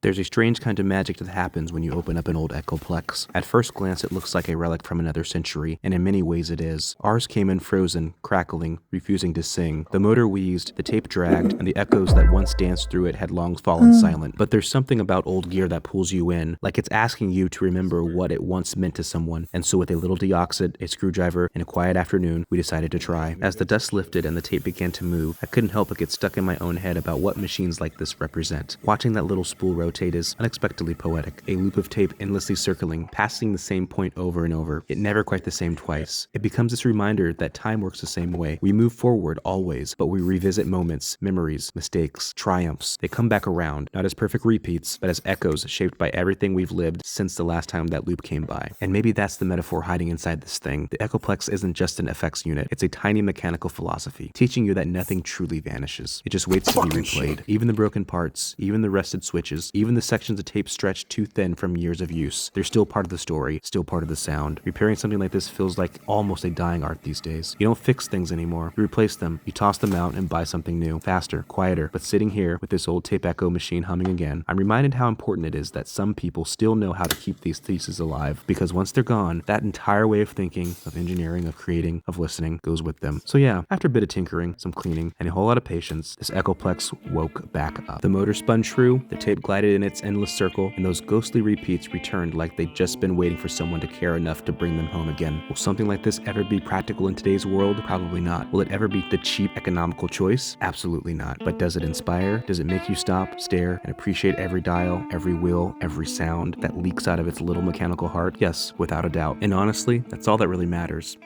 There's a strange kind of magic that happens when you open up an old Echoplex. At first glance, it looks like a relic from another century, and in many ways it is. Ours came in frozen, crackling, refusing to sing. The motor wheezed, the tape dragged, and the echoes that once danced through it had long fallen silent. But there's something about old gear that pulls you in, like it's asking you to remember what it once meant to someone. And so with a little deoxit, a screwdriver, and a quiet afternoon, we decided to try. As the dust lifted and the tape began to move, I couldn't help but get stuck in my own head about what machines like this represent. Watching that little spool rotate is unexpectedly poetic. A loop of tape endlessly circling, passing the same point over and over. It never quite the same twice. It becomes this reminder that time works the same way. We move forward always, but we revisit moments, memories, mistakes, triumphs. They come back around, not as perfect repeats, but as echoes shaped by everything we've lived since the last time that loop came by. And maybe that's the metaphor hiding inside this thing. The Echoplex isn't just an effects unit. It's a tiny mechanical philosophy, teaching you that nothing truly vanishes. It just waits to be replayed. Even the broken parts, even the rusted switches, even the sections of tape stretched too thin from years of use. They're still part of the story, still part of the sound. Repairing something like this feels like almost a dying art these days. You don't fix things anymore. You replace them. You toss them out and buy something new. Faster, quieter. But sitting here with this old tape echo machine humming again, I'm reminded how important it is that some people still know how to keep these theses alive. Because once they're gone, that entire way of thinking, of engineering, of creating, of listening goes with them. So yeah, after a bit of tinkering, some cleaning, and a whole lot of patience, this Echoplex woke back up. The motor spun true, the tape glided in its endless circle, and those ghostly repeats returned like they'd just been waiting for someone to care enough to bring them home again. Will something like this ever be practical in today's world? Probably not. Will it ever be the cheap, economical choice? Absolutely not. But does it inspire? Does it make you stop, stare, and appreciate every dial, every wheel, every sound that leaks out of its little mechanical heart? Yes, without a doubt. And honestly, that's all that really matters.